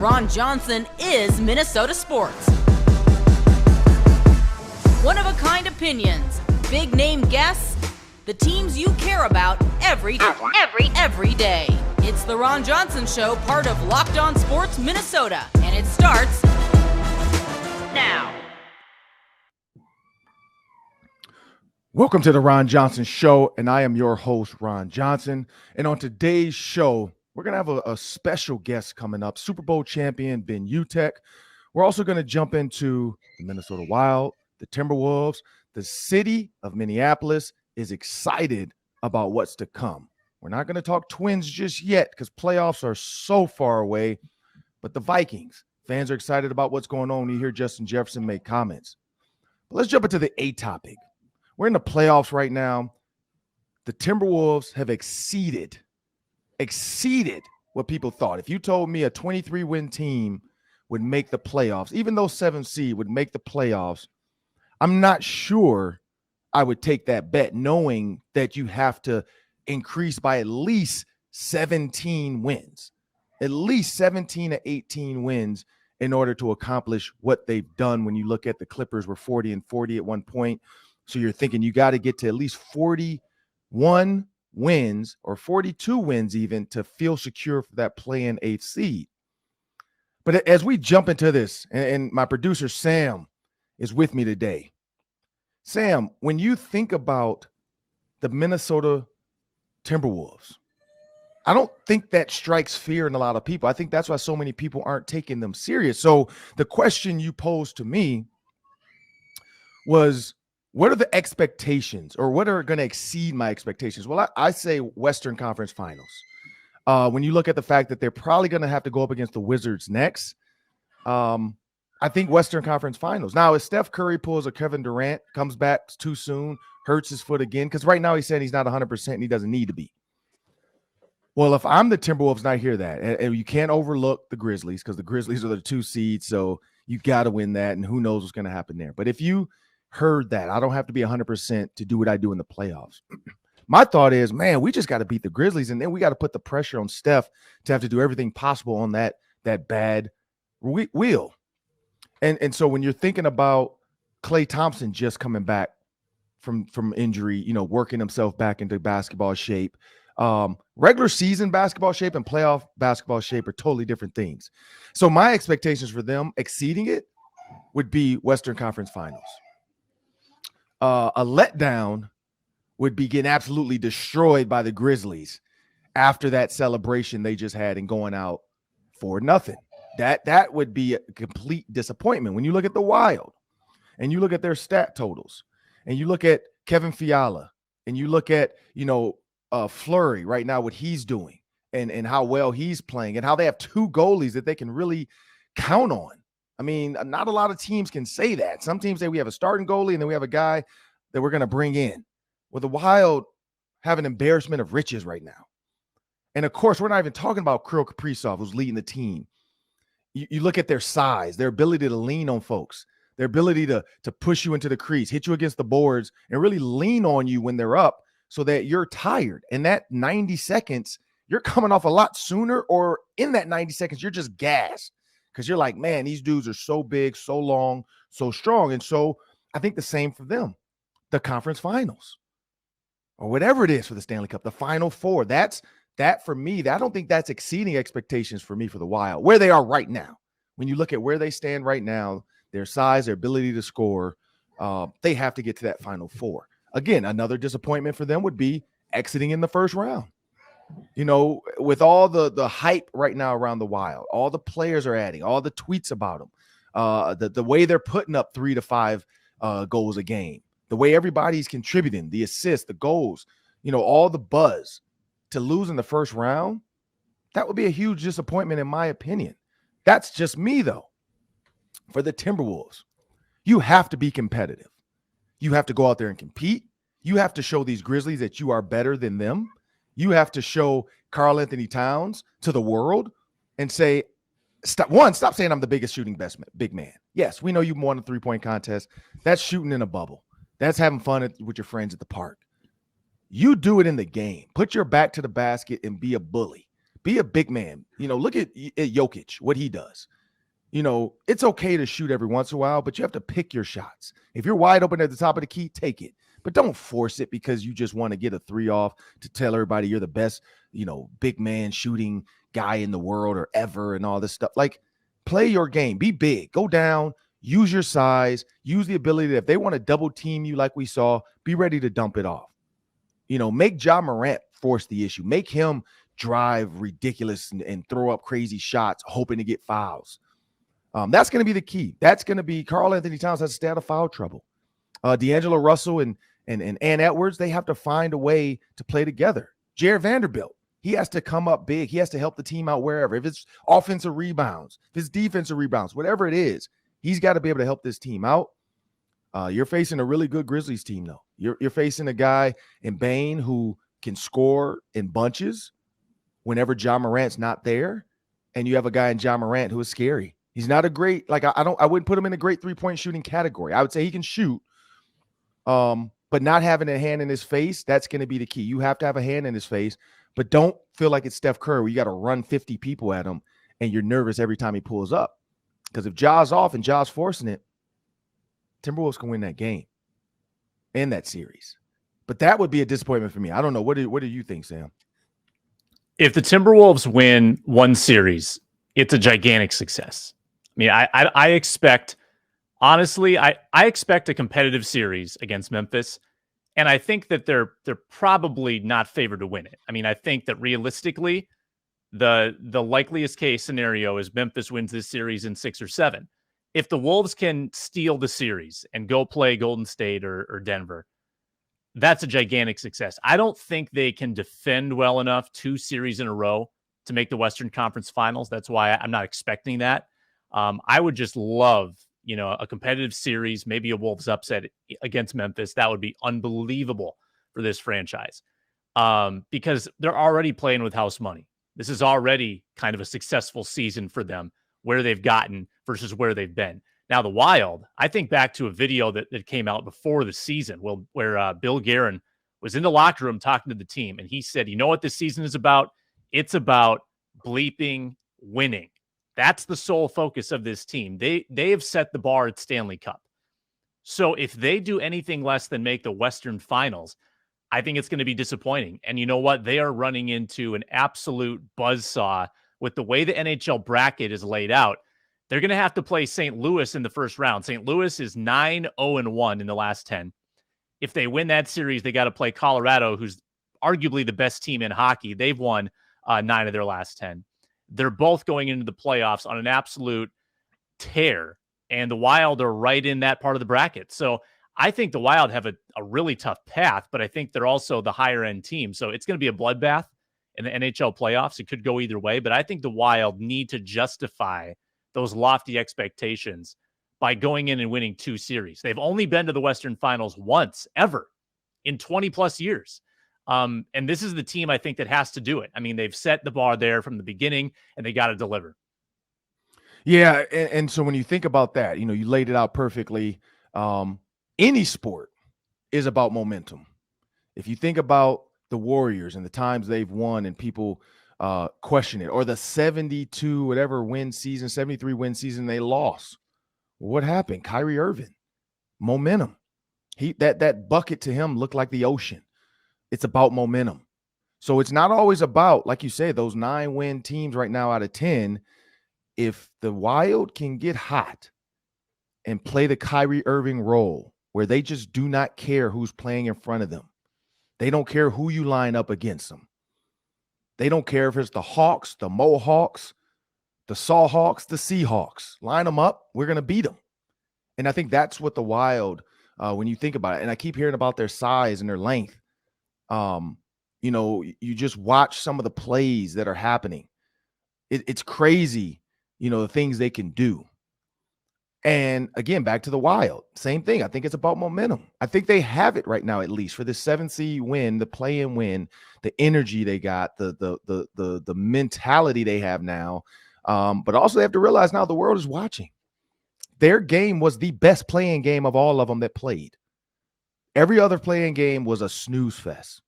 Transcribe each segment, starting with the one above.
Ron Johnson is Minnesota sports. One-of-a-kind opinions, big-name guests, the teams you care about every day. It's the Ron Johnson Show, part of Locked On Sports Minnesota, and it starts now. Welcome to the Ron Johnson Show, and I am your host, Ron Johnson. And on today's show, we're going to have a special guest coming up, Super Bowl champion Ben Utecht. We're also going to jump into the Minnesota Wild, the Timberwolves. The city of Minneapolis is excited about what's to come. We're not going to talk Twins just yet because playoffs are so far away, but the Vikings, fans are excited about what's going on. You hear Justin Jefferson make comments. But let's jump into the A topic. We're in the playoffs right now. The Timberwolves have exceeded what people thought. If you told me a 23-win team would make the playoffs, even though 7 seed would make the playoffs, I'm not sure I would take that bet, knowing that you have to increase by at least 17 wins, at least 17 to 18 wins in order to accomplish what they've done. When you look at the Clippers were 40-40 at one point. So you're thinking you got to get to at least 41 wins or 42 wins even to feel secure for that play-in 8th seed. But as we jump into this, and my producer Sam is with me today. Sam, when you think about the Minnesota Timberwolves, I don't think that strikes fear in a lot of people. I think that's why so many people aren't taking them serious. So the question you posed to me was, what are the expectations, or what are going to exceed my expectations? Well, I say Western Conference Finals. When you look at the fact that they're probably going to have to go up against the Wizards next, I think Western Conference Finals. Now, if Steph Curry pulls a Kevin Durant, comes back too soon, hurts his foot again, because right now he's saying he's not 100% and he doesn't need to be. Well, if I'm the Timberwolves and I hear that, and you can't overlook the Grizzlies because the Grizzlies are the 2 seeds, so you got to win that, and who knows what's going to happen there. But if you heard that, I don't have to be 100% to do what I do in the playoffs. My thought is, man, we just got to beat the Grizzlies, and then we got to put the pressure on Steph to have to do everything possible on that bad wheel. And so when you're thinking about Klay Thompson just coming back from injury, working himself back into basketball shape, regular season basketball shape and playoff basketball shape are totally different things. So my expectations for them exceeding it would be Western Conference Finals. A letdown would be getting absolutely destroyed by the Grizzlies after that celebration they just had and going out 4-0. That would be a complete disappointment. When you look at the Wild and you look at their stat totals and you look at Kevin Fiala and you look at, Fleury right now, what he's doing and how well he's playing and how they have 2 goalies that they can really count on. I mean, not a lot of teams can say that. Some teams say we have a starting goalie and then we have a guy that we're going to bring in. Well, the Wild have an embarrassment of riches right now. And of course, we're not even talking about Kirill Kaprizov, who's leading the team. You look at their size, their ability to lean on folks, their ability to push you into the crease, hit you against the boards, and really lean on you when they're up so that you're tired. And that 90 seconds, you're coming off a lot sooner, or in that 90 seconds, you're just gassed because you're like, man, these dudes are so big, so long, so strong. And so I think the same for them, the conference finals or whatever it is for the Stanley Cup, the Final Four. That for me, I don't think that's exceeding expectations for me for the Wild, where they are right now. When you look at where they stand right now, their size, their ability to score, they have to get to that Final Four. Again, another disappointment for them would be exiting in the first round. With all the hype right now around the Wild, all the players are adding, all the tweets about them, the way they're putting up 3 to 5 goals a game, the way everybody's contributing, the assists, the goals, all the buzz. To lose in the first round, that would be a huge disappointment in my opinion. That's just me, though. For the Timberwolves, you have to be competitive. You have to go out there and compete. You have to show these Grizzlies that you are better than them. You have to show Karl-Anthony Towns to the world and say, stop saying I'm the biggest shooting big man. Yes, we know you won a 3-point contest. That's shooting in a bubble. That's having fun with your friends at the park. You do it in the game. Put your back to the basket and be a bully. Be a big man. Look at Jokic, what he does. It's okay to shoot every once in a while, but you have to pick your shots. If you're wide open at the top of the key, take it. But don't force it because you just want to get a 3 off to tell everybody you're the best, big man shooting guy in the world or ever and all this stuff. Like, play your game. Be big. Go down. Use your size. Use the ability that if they want to double team you like we saw, be ready to dump it off. Make Ja Morant force the issue. Make him drive ridiculous and throw up crazy shots, hoping to get fouls. That's going to be the key. That's going to be Karl-Anthony Towns has to stay out of foul trouble. D'Angelo Russell and Edwards, they have to find a way to play together. Jared Vanderbilt, he has to come up big. He has to help the team out wherever. If it's offensive rebounds, if it's defensive rebounds, whatever it is, he's got to be able to help this team out. You're facing a really good Grizzlies team, though. You're facing a guy in Bane who can score in bunches whenever Ja Morant's not there, and you have a guy in Ja Morant who is scary. He's not a great, I wouldn't put him in a great 3-point shooting category. I would say he can shoot, but not having a hand in his face, that's going to be the key. You have to have a hand in his face, but don't feel like it's Steph Curry where you got to run 50 people at him and you're nervous every time he pulls up. Because if Ja's off and Ja's forcing it, Timberwolves can win that game and that series. But that would be a disappointment for me. I don't know. What do you think, Sam? If the Timberwolves win one series, it's a gigantic success. I mean, I expect, honestly, I expect a competitive series against Memphis, and I think that they're probably not favored to win it. I mean, I think that realistically, the likeliest case scenario is Memphis wins this series in 6 or 7. If the Wolves can steal the series and go play Golden State or Denver, that's a gigantic success. I don't think they can defend well enough 2 series in a row to make the Western Conference Finals. That's why I'm not expecting that. I would just love, a competitive series, maybe a Wolves upset against Memphis. That would be unbelievable for this franchise because they're already playing with house money. This is already kind of a successful season for them, where they've gotten versus where they've been. Now, the Wild, I think back to a video that came out before the season where Bill Guerin was in the locker room talking to the team, and he said, you know what this season is about? It's about bleeping winning. That's the sole focus of this team. They have set the bar at Stanley Cup. So if they do anything less than make the Western Finals, I think it's going to be disappointing. And you know what? They are running into an absolute buzzsaw with the way the NHL bracket is laid out. They're going to have to play St. Louis in the first round. St. Louis is 9-0-1 in the last 10. If they win that series, they got to play Colorado, who's arguably the best team in hockey. They've won 9 of their last 10. They're both going into the playoffs on an absolute tear, and the Wild are right in that part of the bracket. So I think the Wild have a really tough path, but I think they're also the higher end team. So it's going to be a bloodbath in the NHL playoffs. It could go either way, but I think the Wild need to justify those lofty expectations by going in and winning 2 series. They've only been to the Western Finals once ever in 20 plus years. And this is the team I think that has to do it. I mean, they've set the bar there from the beginning and they got to deliver. Yeah. And so when you think about that, you laid it out perfectly. Any sport is about momentum. If you think about the Warriors and the times they've won and people question it, or the 72 whatever win season, 73 win season they lost. What happened? Kyrie Irving, momentum. That bucket to him looked like the ocean. It's about momentum. So it's not always about, like you say, those 9-win teams right now out of 10. If the Wild can get hot and play the Kyrie Irving role where they just do not care who's playing in front of them. They don't care who you line up against them. They don't care if it's the Hawks, the Mohawks, the Sawhawks, the Seahawks. Line them up. We're going to beat them. And I think that's what the Wild, when you think about it, and I keep hearing about their size and their length. You just watch some of the plays that are happening. It's crazy, the things they can do. And again, back to the Wild, same thing. I think it's about momentum. I think they have it right now, at least for the 7th seed win, the play-in win, the energy they got, the mentality they have now. But also they have to realize now the world is watching. Their game was the best playing game of all of them that played. Every other playing game was a snooze fest.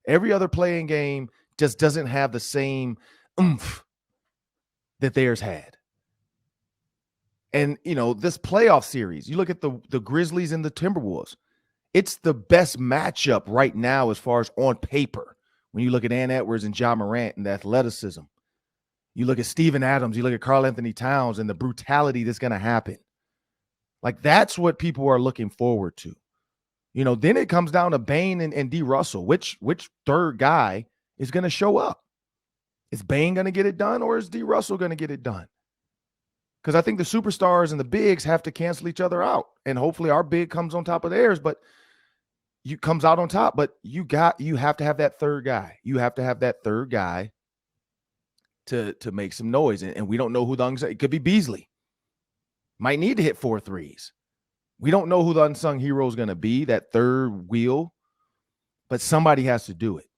Every other playing game just doesn't have the same oomph that theirs had. And, you know, this playoff series, you look at the Grizzlies and the Timberwolves, it's the best matchup right now as far as on paper. When you look at Ant Edwards and Ja Morant and the athleticism, you look at Steven Adams, you look at Karl-Anthony Towns and the brutality that's going to happen. Like, that's what people are looking forward to. You know, then it comes down to Bane and D. Russell. Which third guy is going to show up? Is Bane going to get it done, or is D. Russell going to get it done? Because I think the superstars and the bigs have to cancel each other out. And hopefully our big comes on top of theirs, but you comes out on top. But you have to have that third guy. You have to have that third guy to make some noise. And we don't know who the unsung. It could be Beasley. Might need to hit 4 threes. We don't know who the unsung hero is going to be, that third wheel, but somebody has to do it.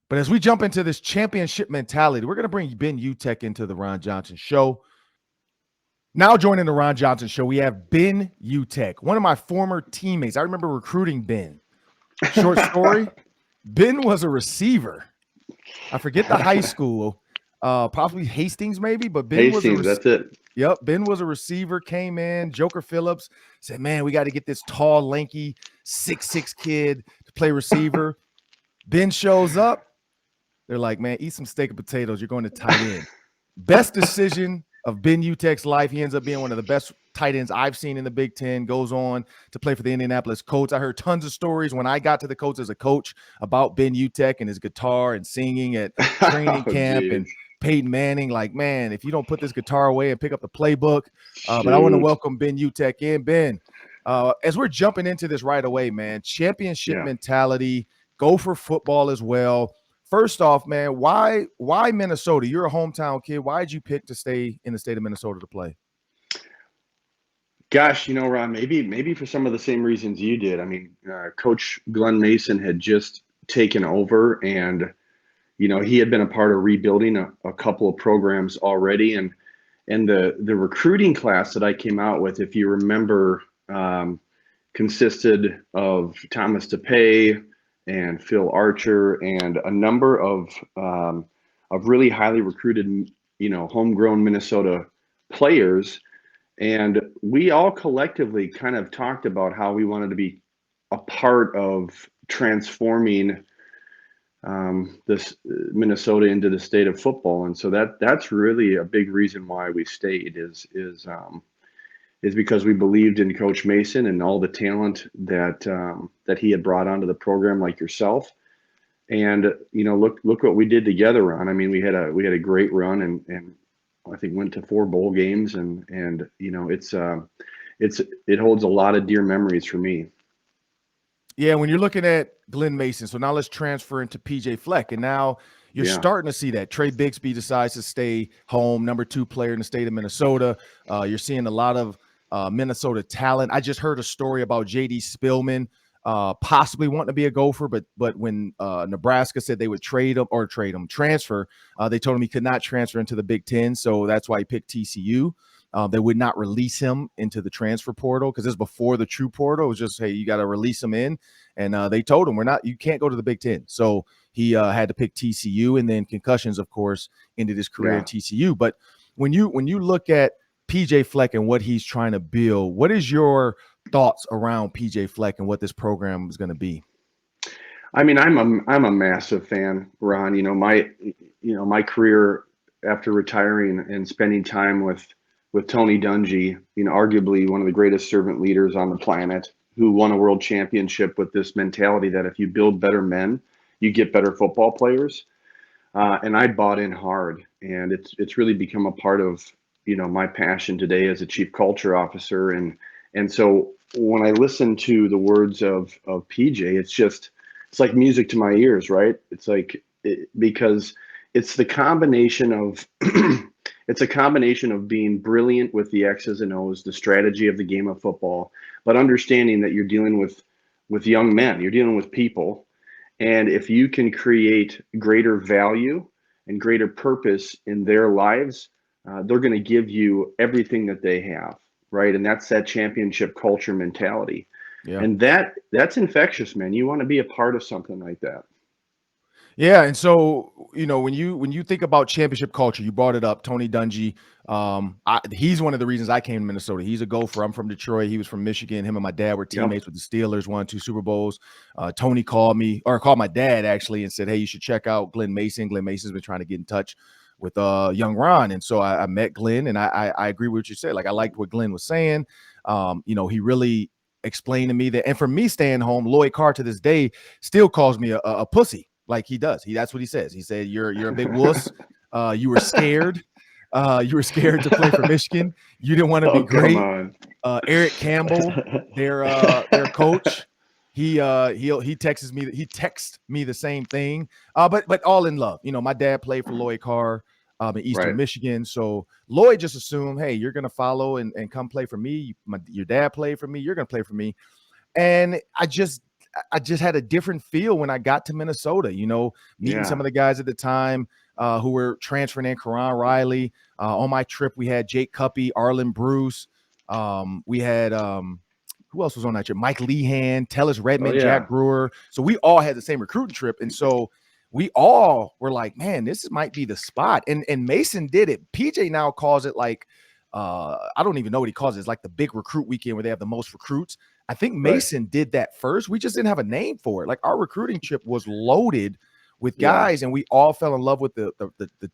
But as we jump into this championship mentality, we're going to bring Ben Utecht into the Ron Johnson Show. Now joining the Ron Johnson Show, we have Ben Utecht, one of my former teammates. I remember recruiting Ben. Short story, Ben was a receiver. I forget the high school, probably Hastings maybe, but Ben Hastings, that's it. Yep, Ben was a receiver, came in. Joker Phillips said, man, we got to get this tall, lanky, 6'6" kid to play receiver. Ben shows up. They're like, man, eat some steak and potatoes. You're going to tight end. Best decision of Ben Utecht's life. He ends up being one of the best tight ends I've seen in the Big Ten, goes on to play for the Indianapolis Colts. I heard tons of stories when I got to the Colts as a coach about Ben Utecht and his guitar and singing at training camp and Peyton Manning. Like, man, if you don't put this guitar away and pick up the playbook. But I want to welcome Ben Utecht in. Ben, as we're jumping into this right away, man, championship mentality, Gopher football as well. First off, man, why Minnesota? You're a hometown kid. Why did you pick to stay in the state of Minnesota to play? Gosh, you know, Ron, maybe for some of the same reasons you did. I mean, Coach Glenn Mason had just taken over, and you know, he had been a part of rebuilding a couple of programs already, and the recruiting class that I came out with, if you remember, consisted of Thomas DePay and Phil Archer and a number of really highly recruited, you know, homegrown Minnesota players. And we all collectively kind of talked about how we wanted to be a part of transforming this Minnesota into the state of football. And so that's really a big reason why we stayed is because we believed in Coach Mason and all the talent that he had brought onto the program, like yourself. And you know, look what we did together, Ron. I mean, we had a great run, and I think went to 4 bowl games, and you know, it holds a lot of dear memories for me. Yeah, when you're looking at Glenn Mason, so now let's transfer into PJ FLECK, and now you're starting to see that Trey Bixby decides to stay home, number 2 player in the state of Minnesota. You're seeing a lot of Minnesota talent. I just heard a story about J.D. Spillman possibly wanting to be a Gopher, but when Nebraska said they would transfer, they told him he could not transfer into the Big Ten, so that's why he picked TCU. They would not release him into the transfer portal because this is before the true portal. It was just, hey, you got to release him in, and they told him you can't go to the Big Ten. So he had to pick TCU, and then concussions, of course, ended his career in TCU. But when you look at PJ FLECK and what he's trying to build, what is your thoughts around PJ FLECK and what this program is going to be? I mean, I'm a massive fan, Ron. You know, my career after retiring and spending time with Tony Dungy, you know, arguably one of the greatest servant leaders on the planet, who won a world championship with this mentality that if you build better men, you get better football players. And I bought in hard, and it's really become a part of, you know, my passion today as a chief culture officer. And so when I listen to the words of PJ, it's like music to my ears, right? It's like, because it's the combination of, it's a combination of being brilliant with the X's and O's, the strategy of the game of football, but understanding that you're dealing with young men, you're dealing with people. And if you can create greater value and greater purpose in their lives, they're going to give you everything that they have, right? And that's that championship culture mentality. Yeah. And that's infectious, man. You want to be a part of something like that. Yeah, and so when you think about championship culture, you brought it up, Tony Dungy. He's one of the reasons I came to Minnesota. He's a Gopher. I'm from Detroit. He was from Michigan. Him and my dad were teammates with the Steelers, won 2 Super Bowls. Tony called my dad actually and said, "Hey, you should check out Glenn Mason. Glenn Mason's been trying to get in touch with young Ron." And so I met Glenn, and I agree with what you said. Like, I liked what Glenn was saying. He really explained to me that, and for me staying home, Lloyd Carr to this day still calls me a pussy. Like he does. That's what he says. He said, you're a big wuss. You were scared. You were scared to play for Michigan. You didn't want to be great. Eric Campbell, their coach, he texts me the same thing. But all in love. My dad played for Lloyd Carr in Eastern Michigan. So Lloyd just assumed, hey, you're gonna follow and come play for me. Your dad played for me, you're gonna play for me. And I just had a different feel when I got to Minnesota, meeting some of the guys at the time who were transferring in, Karan Riley. On my trip, we had Jake Cuppy, Arlen Bruce. We had who else was on that trip? Mike Lehan, Tellus Redmond, Jack Brewer. So we all had the same recruiting trip. And so we all were like, man, this might be the spot. And Mason did it. PJ now calls it like, I don't even know what he calls it. It's like the big recruit weekend where they have the most recruits. I think Mason did that first. We just didn't have a name for it. Like, our recruiting trip was loaded with guys, and we all fell in love with the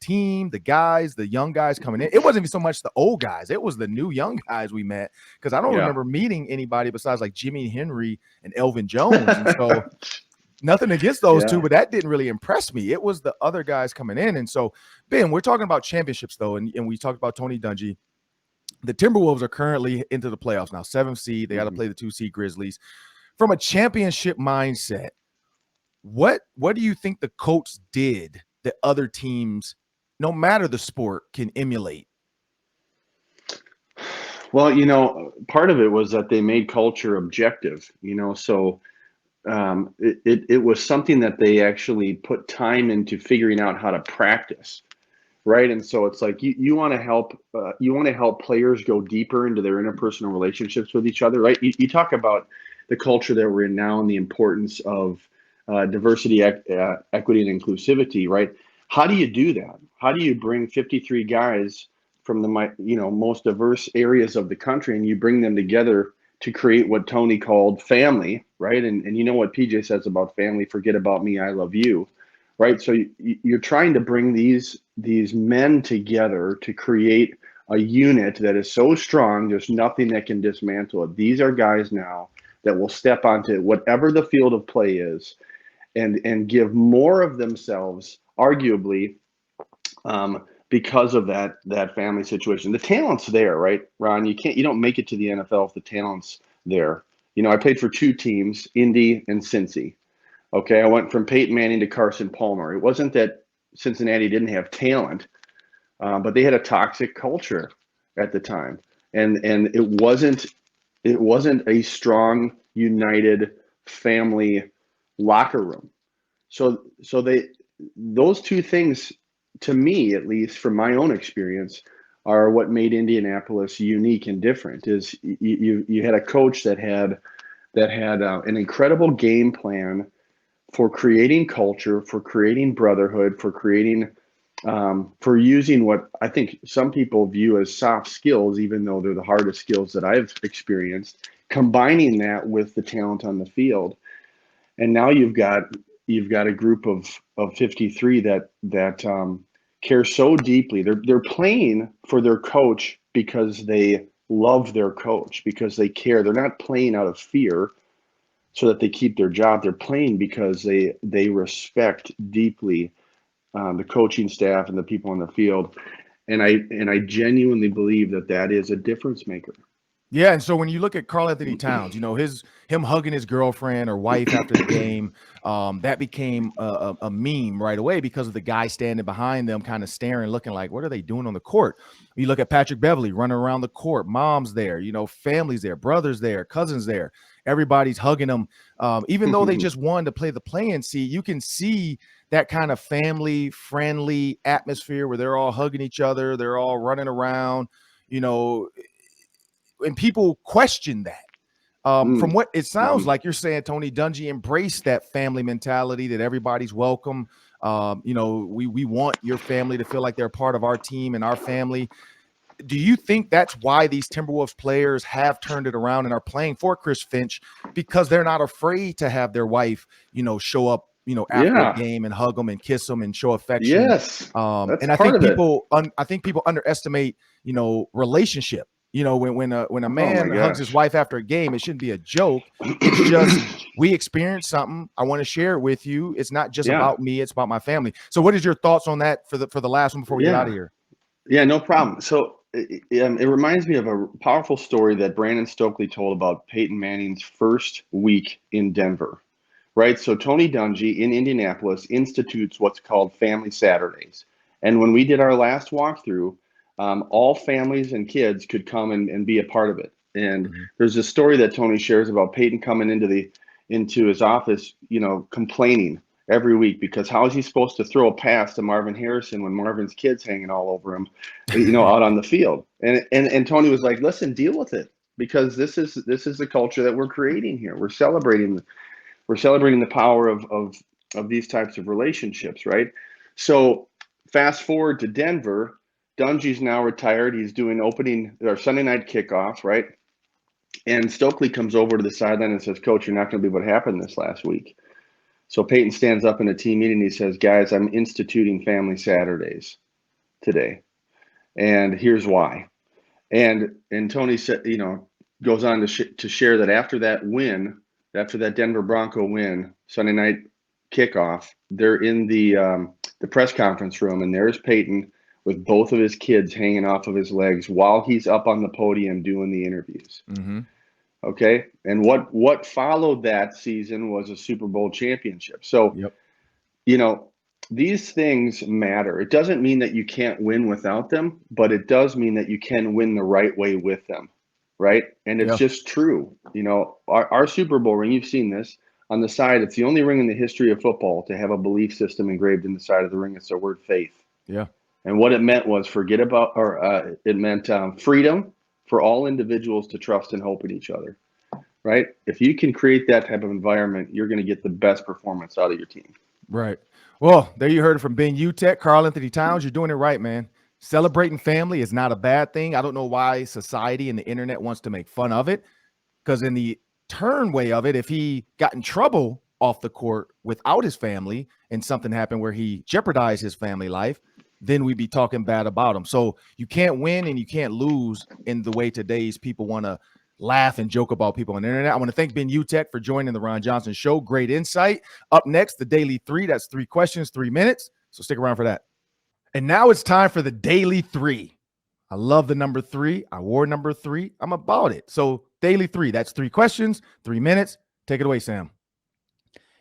team, the guys, the young guys coming in. It wasn't even so much the old guys. It was the new young guys we met, because I don't remember meeting anybody besides like Jimmy Henry and Elvin Jones. And so nothing against those two, but that didn't really impress me. It was the other guys coming in. And so, Ben, we're talking about championships, though, and we talked about Tony Dungy. The Timberwolves are currently into the playoffs now, 7th seed. They got to play the 2 seed Grizzlies. From a championship mindset, what do you think the coach did that other teams, no matter the sport, can emulate? Well, part of it was that they made culture objective, so it was something that they actually put time into figuring out how to practice. Right. And so it's like you want to help players go deeper into their interpersonal relationships with each other. Right. You talk about the culture that we're in now and the importance of diversity, equity, and inclusivity. Right. How do you do that? How do you bring 53 guys from the most diverse areas of the country, and you bring them together to create what Tony called family? Right. And you know what PJ says about family: forget about me, I love you. Right. So you're trying to bring these men together to create a unit that is so strong, there's nothing that can dismantle it. These are guys now that will step onto whatever the field of play is and give more of themselves, arguably, because of that family situation. The talent's there, right, Ron? You don't make it to the NFL if the talent's there. I played for 2 teams, Indy and Cincy. Okay, I went from Peyton Manning to Carson Palmer. It wasn't that Cincinnati didn't have talent, but they had a toxic culture at the time, and it wasn't a strong, united family locker room. So those 2 things, to me, at least from my own experience, are what made Indianapolis unique and different. Is you had a coach that had an incredible game plan for creating culture, for creating brotherhood, for creating, for using what I think some people view as soft skills, even though they're the hardest skills that I've experienced, combining that with the talent on the field. And now you've got a group of 53 that care so deeply. They're playing for their coach because they love their coach, because they care. They're not playing out of fear so that they keep their job. They're playing because they respect deeply the coaching staff and the people on the field. And I genuinely believe that is a difference maker. Yeah, and so when you look at Karl-Anthony Towns, him hugging his girlfriend or wife after the game, that became a meme right away because of the guy standing behind them, kind of staring, looking like, what are they doing on the court? You look at Patrick Beverley running around the court, mom's there, families there, brothers there, cousins there. Everybody's hugging them. Even though they just wanted to play the play-in seed, you can see that kind of family-friendly atmosphere where they're all hugging each other, they're all running around, and people question that. From what it sounds like, you're saying Tony Dungy embraced that family mentality, that everybody's welcome. We want your family to feel like they're part of our team and our family. Do you think that's why these Timberwolves players have turned it around and are playing for Chris Finch, because they're not afraid to have their wife, show up, after a game and hug them and kiss them and show affection? Yes. That's and I part think of people underestimate, relationship. When a man hugs his wife after a game, it shouldn't be a joke. It's just, we experienced something. I want to share it with you. It's not just about me. It's about my family. So what is your thoughts on that for the last one before we get out of here? Yeah, no problem. So it reminds me of a powerful story that Brandon Stokely told about Peyton Manning's first week in Denver, right? So Tony Dungy in Indianapolis institutes what's called Family Saturdays. And when we did our last walkthrough, all families and kids could come and be a part of it. And there's a story that Tony shares about Peyton coming into his office, complaining every week, because how is he supposed to throw a pass to Marvin Harrison when Marvin's kids hanging all over him, out on the field? And Tony was like, listen, deal with it, because this is the culture that we're creating here. We're celebrating the power of these types of relationships, right? So fast forward to Denver. Dungy's now retired. He's doing Sunday night kickoff, right? And Stokely comes over to the sideline and says, Coach, you're not going to believe what happened this last week. So Peyton stands up in a team meeting. He says, guys, I'm instituting Family Saturdays today, and here's why. And Tony said, goes on to share that after that Denver Bronco win, Sunday night kickoff, they're in the press conference room, and there's Peyton with both of his kids hanging off of his legs while he's up on the podium doing the interviews. Okay. And what followed that season was a Super Bowl championship. So, these things matter. It doesn't mean that you can't win without them, but it does mean that you can win the right way with them. Right. And it's just true. Our Super Bowl ring, you've seen this on the side. It's the only ring in the history of football to have a belief system engraved in the side of the ring. It's the word faith. Yeah. And what it meant was it meant freedom for all individuals to trust and hope in each other, right? If you can create that type of environment, you're going to get the best performance out of your team. Right. Well, there you heard it from Ben Utecht, Karl-Anthony Towns. You're doing it right, man. Celebrating family is not a bad thing. I don't know why society and the internet wants to make fun of it, because in the turn way of it, if he got in trouble off the court without his family and something happened where he jeopardized his family life, then we'd be talking bad about him. So you can't win and you can't lose in the way today's people want to laugh and joke about people on the internet. I want to thank Ben Utecht for joining the Ron Johnson Show. Great insight. Up next, the Daily 3. That's 3 questions, 3 minutes. So stick around for that. And now it's time for the Daily 3. I love the number 3. I wore number 3. I'm about it. So Daily 3. That's 3 questions, 3 minutes. Take it away, Sam.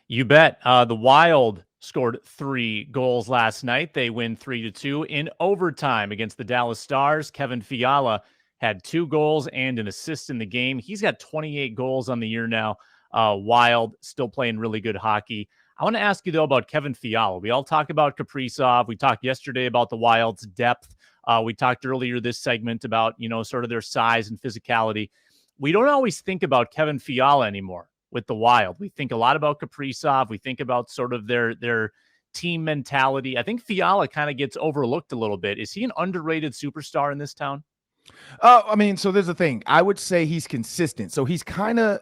You bet. The Wild scored 3 goals last night. They win 3-2 in overtime against the Dallas Stars. Kevin FIALA had 2 goals and an assist in the game. He's got 28 goals on the year now. Wild still playing really good hockey. I want to ask you, though, about Kevin FIALA. We all talk about Kaprizov. We talked yesterday about the Wild's depth. We talked earlier this segment about, sort of their size and physicality. We don't always think about Kevin FIALA anymore with the Wild. We think a lot about Kaprizov. We think about sort of their team mentality. I think FIALA kind of gets overlooked a little bit. Is he an underrated superstar in this town? So there's a thing. I would say he's consistent. So he's kind of,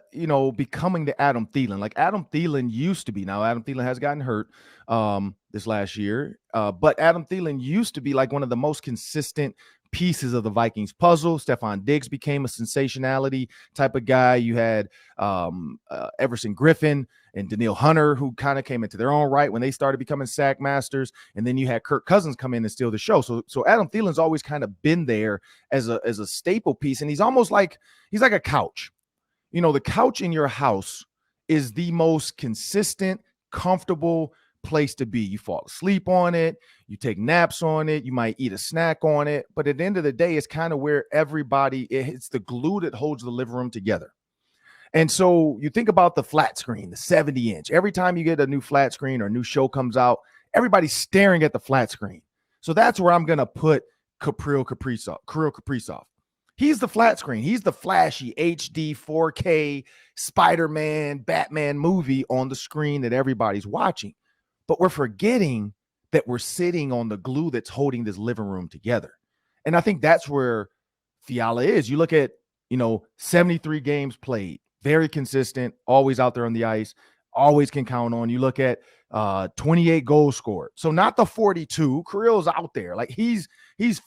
becoming the Adam Thielen. Like Adam Thielen used to be. Now, Adam Thielen has gotten hurt this last year. But Adam Thielen used to be like one of the most consistent pieces of the Vikings puzzle. Stephon Diggs became a sensationality type of guy. You had Everson Griffin and Daniil Hunter, who kind of came into their own right when they started becoming sack masters. And then you had Kirk Cousins come in and steal the show. So Adam Thielen's always kind of been there as a staple piece. And he's almost like, he's like a couch. The couch in your house is the most consistent, comfortable place to be. You fall asleep on it, you take naps on it, you might eat a snack on it, but at the end of the day, it's kind of where it's the glue that holds the living room together. And so you think about the flat screen, the 70-inch. Every time you get a new flat screen or a new show comes out, everybody's staring at the flat screen. So that's where I'm gonna put Kirill Kaprizov. He's the flat screen. He's the flashy HD 4K Spider-Man, Batman movie on the screen that everybody's watching. but we're forgetting that we're sitting on the glue that's holding this living room together. And I think that's where FIALA is. You look at, 73 games played, very consistent, always out there on the ice, always can count on. You look at 28 goals scored. So not the 42. Kirill's out there. Like he's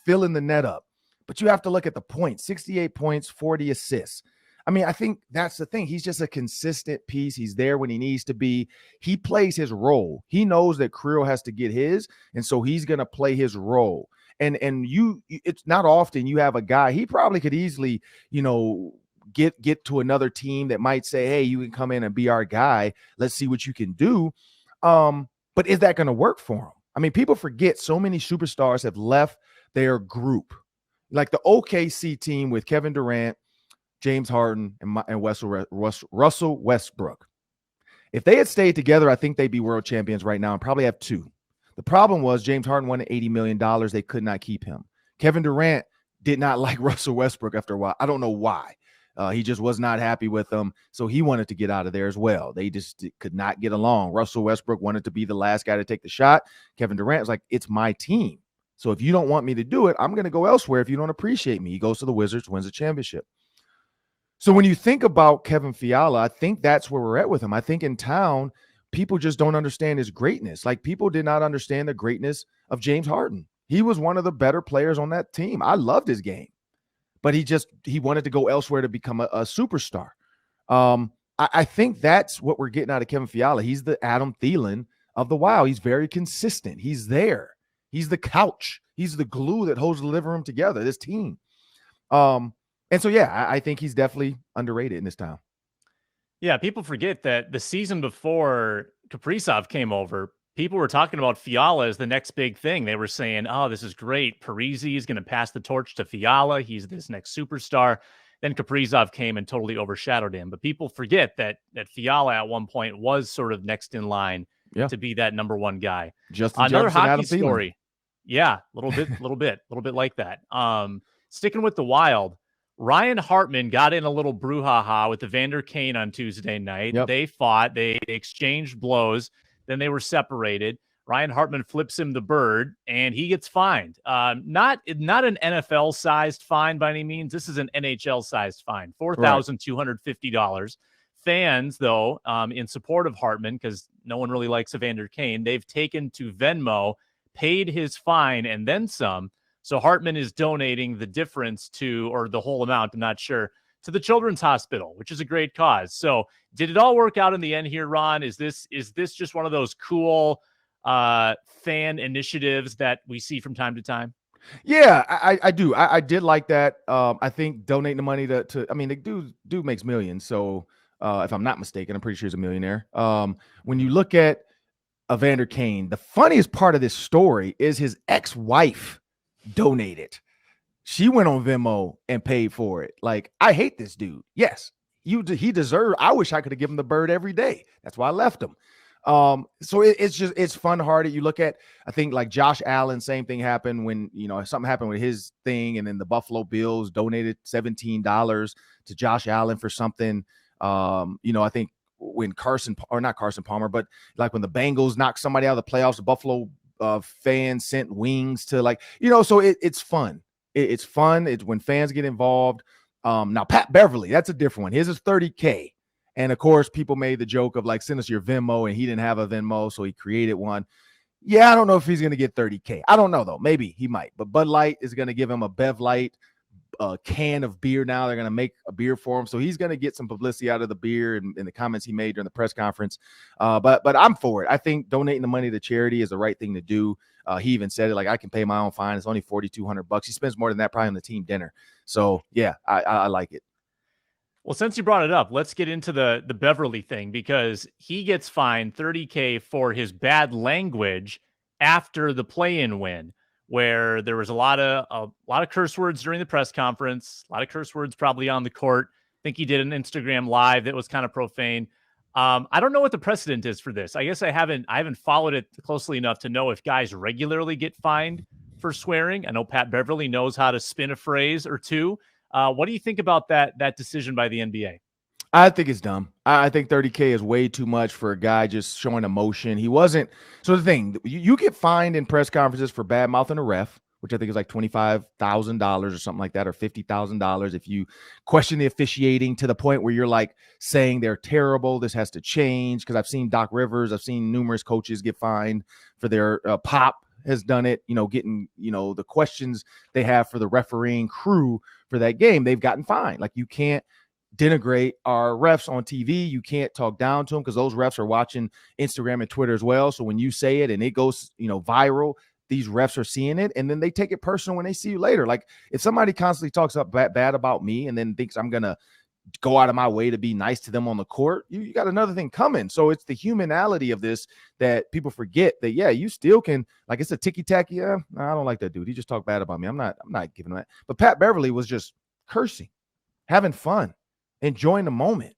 filling the net up. But you have to look at the points, 68 points, 40 assists. I mean, I think that's the thing. He's just a consistent piece. He's there when he needs to be. He plays his role. He knows that Kirill has to get his, and so he's going to play his role. And it's not often you have a guy. He probably could easily, get to another team that might say, hey, you can come in and be our guy. Let's see what you can do. But is that going to work for him? I mean, people forget so many superstars have left their group. Like the OKC team with Kevin Durant, James Harden, and Russell Westbrook. If they had stayed together, I think they'd be world champions right now and probably have 2. The problem was James Harden wanted $80 million. They could not keep him. Kevin Durant did not like Russell Westbrook after a while. I don't know why. He just was not happy with them, so he wanted to get out of there as well. They just could not get along. Russell Westbrook wanted to be the last guy to take the shot. Kevin Durant was like, it's my team. So if you don't want me to do it, I'm going to go elsewhere if you don't appreciate me. He goes to the Wizards, wins a championship. So when you think about Kevin FIALA, I think that's where we're at with him. I think in town, people just don't understand his greatness. Like people did not understand the greatness of James Harden. He was one of the better players on that team. I loved his game, but he wanted to go elsewhere to become a superstar. I think that's what we're getting out of Kevin FIALA. He's the Adam Thielen of the Wild. He's very consistent. He's there. He's the couch. He's the glue that holds the living room together, this team. And so, yeah, I think he's definitely underrated in this town. Yeah, people forget that the season before Kaprizov came over, people were talking about FIALA as the next big thing. They were saying, oh, this is great. Parise is going to pass the torch to FIALA. He's this next superstar. Then Kaprizov came and totally overshadowed him. But people forget that FIALA at one point was sort of next in line to be that number one guy. Justin Another Jefferson, hockey Adam Thielen. story. Yeah, a little bit like that. Sticking with the Wild, Ryan Hartman got in a little brouhaha with Evander Kane on Tuesday night. Yep. They fought. They exchanged blows. Then they were separated. Ryan Hartman flips him the bird, and he gets fined. Not an NFL-sized fine by any means. This is an NHL-sized fine, $4,250. Fans, though, in support of Hartman, because no one really likes Evander Kane, they've taken to Venmo, paid his fine, and then some. So Hartman is donating the difference or the whole amount, I'm not sure, to the Children's Hospital, which is a great cause. So did it all work out in the end here, Ron? Is this just one of those cool fan initiatives that we see from time to time? Yeah, I do. I did like that. I think donating the money to I mean, the dude makes millions. So if I'm not mistaken, I'm pretty sure he's a millionaire. When you look at Evander Kane, the funniest part of this story is his ex-wife donated. She went on Venmo and paid for it. Like, I hate this dude. Yes, he deserved. I wish I could have given him the bird every day. That's why I left him. So it's fun-hearted. You look at, I think like Josh Allen, same thing happened when, something happened with his thing. And then the Buffalo Bills donated $17 to Josh Allen for something. I think when not Carson Palmer, but like when the Bengals knocked somebody out of the playoffs, the Buffalo fans sent wings to so it's fun. It's fun. It's when fans get involved. Now Pat Beverley, that's a different one. His is $30K. And of course, people made the joke of like, send us your Venmo, and he didn't have a Venmo, so he created one. Yeah, I don't know if he's going to get $30K. I don't know, though. Maybe he might. But Bud Light is going to give him a Bev Light can of beer now. They're going to make a beer for him. So he's going to get some publicity out of the beer and the comments he made during the press conference. But I'm for it. I think donating the money to charity is the right thing to do. He even said it, like, I can pay my own fine. It's only $4,200. He spends more than that probably on the team dinner. So, yeah, I like it. Well, since you brought it up, let's get into the Beverley thing, because he gets fined $30K for his bad language after the play-in win, where there was a lot of curse words during the press conference, a lot of curse words probably on the court. I think he did an Instagram live that was kind of profane. I don't know what the precedent is for this. I guess I haven't followed it closely enough to know if guys regularly get fined for swearing. I know Pat Beverley knows how to spin a phrase or two. What do you think about that decision by the NBA? I think it's dumb. I think $30K is way too much for a guy just showing emotion. He wasn't. So the thing, you get fined in press conferences for bad mouthing a ref, which I think is like $25,000 or something like that, or $50,000 if you question the officiating to the point where you're like saying they're terrible. This has to change, because I've seen Doc Rivers, I've seen numerous coaches get fined for their Pop has done it, getting, the questions they have for the refereeing crew for that game, they've gotten fined. Like, you can't denigrate our refs on TV. You can't talk down to them, because those refs are watching Instagram and Twitter as well. So when you say it and it goes, viral, these refs are seeing it, and then they take it personal when they see you later. Like, if somebody constantly talks up bad about me and then thinks I'm going to go out of my way to be nice to them on the court, you got another thing coming. So it's the humanality of this that people forget, that, yeah, you still can, like, it's a ticky-tacky. Yeah, I don't like that dude. He just talked bad about me. I'm not giving him that. But Pat Beverley was just cursing, having fun, enjoying the moment.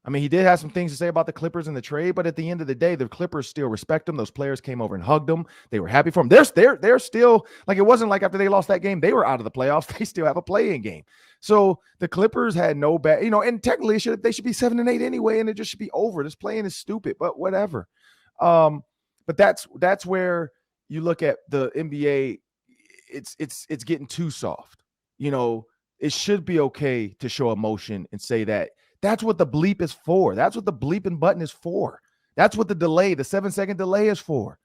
I mean, he did have some things to say about the Clippers and the trade, but at the end of the day, the Clippers still respect him. Those players came over and hugged him. They were happy for him. They're still, like, it wasn't like after they lost that game, they were out of the playoffs. They still have a play-in game. So the Clippers had no bad, and technically they should be 7-8 anyway, and it just should be over. This play-in is stupid, but whatever. But that's where you look at the NBA. It's getting too soft. It should be okay to show emotion and say that. That's what the bleep is for. That's what the bleeping button is for. That's what the 7-second delay is for.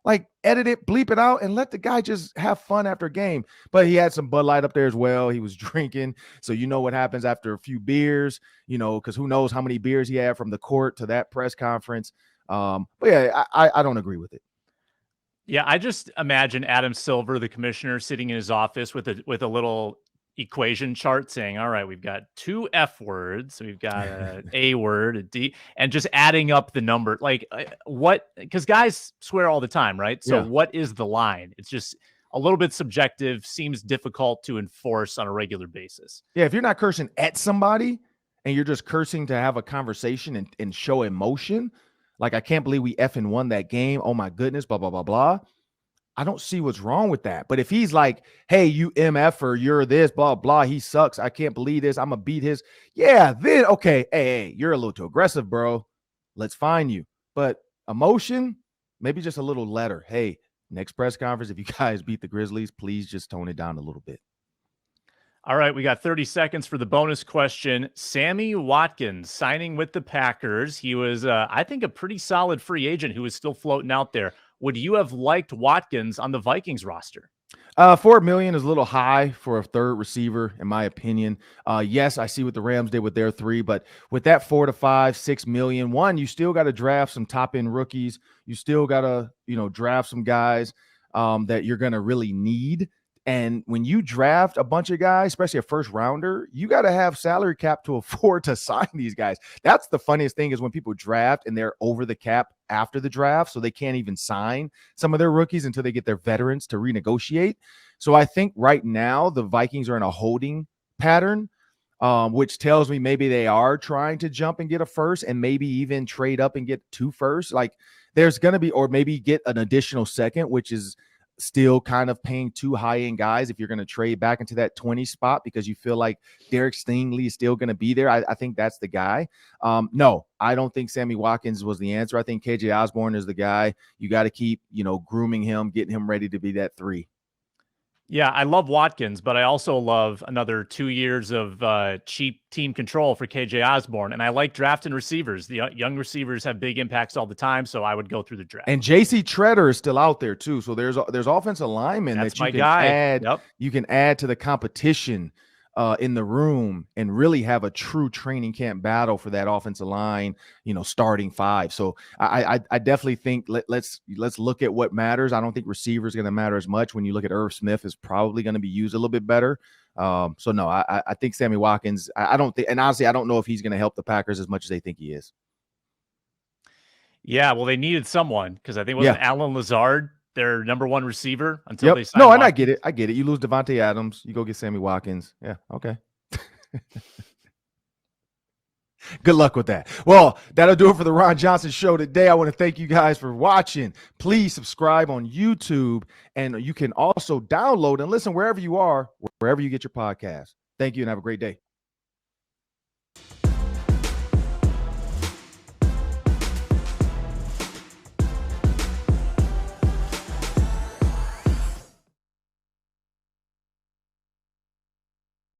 Like, edit it, bleep it out, and let the guy just have fun after a game. But he had some Bud Light up there as well. He was drinking. So you know what happens after a few beers, because who knows how many beers he had from the court to that press conference. But yeah, I don't agree with it. Yeah, I just imagine Adam Silver, the commissioner, sitting in his office with a little equation chart saying, all right, we've got 2 F words, we've got an A word, a D, and just adding up the number. Like, what, because guys swear all the time, right? So What is the line? It's just a little bit subjective, seems difficult to enforce on a regular basis. Yeah, if you're not cursing at somebody and you're just cursing to have a conversation and show emotion, like, I can't believe we effing won that game, oh my goodness, blah, blah, blah, blah. I don't see what's wrong with that. But if he's like, hey, you MF-er, you're this, blah, blah, he sucks, I can't believe this, I'm going to beat his. Yeah, then, okay, hey, you're a little too aggressive, bro. Let's fine you. But emotion, maybe just a little letter. Hey, next press conference, if you guys beat the Grizzlies, please just tone it down a little bit. All right, we got 30 seconds for the bonus question. Sammy Watkins signing with the Packers. He was, I think, a pretty solid free agent who was still floating out there. Would you have liked Watkins on the Vikings roster? $4 million is a little high for a third receiver, in my opinion. Yes, I see what the Rams did with their 3, but with that $4 to $5, $6 million, one, you still got to draft some top end rookies. You still got to, draft some guys that you're going to really need. And when you draft a bunch of guys, especially a first rounder, you got to have salary cap to afford to sign these guys. That's the funniest thing, is when people draft and they're over the cap after the draft, so they can't even sign some of their rookies until they get their veterans to renegotiate. So I think right now the Vikings are in a holding pattern, which tells me maybe they are trying to jump and get a first, and maybe even trade up and get 2 firsts. Like, there's going to be, or maybe get an additional second, which is still kind of paying 2 high-end guys if you're going to trade back into that 20 spot because you feel like Derek Stingley is still going to be there. I think that's the guy. No, I don't think Sammy Watkins was the answer. I think KJ Osborne is the guy. You got to keep, grooming him, getting him ready to be that 3. Yeah, I love Watkins, but I also love another 2 years of cheap team control for KJ Osborne. And I like drafting receivers. The young receivers have big impacts all the time, so I would go through the draft. And JC Treader is still out there too. So there's offensive linemen that you can add. Yep. You can add to the competition in the room and really have a true training camp battle for that offensive line, starting 5. So I definitely think let's look at what matters. I don't think receiver is going to matter as much. When you look at Irv Smith, is probably going to be used a little bit better. So no, I think Sammy Watkins, I don't think, and honestly, I don't know if he's going to help the Packers as much as they think he is. Yeah, well, they needed someone, because I think it was Alan Lazard, their number 1 receiver, until they signed. No, and I get it. You lose Devontae Adams, you go get Sammy Watkins. Yeah, okay. Good luck with that. Well, that'll do it for the Ron Johnson Show today. I want to thank you guys for watching. Please subscribe on YouTube, and you can also download and listen wherever you are, wherever you get your podcast. Thank you, and have a great day.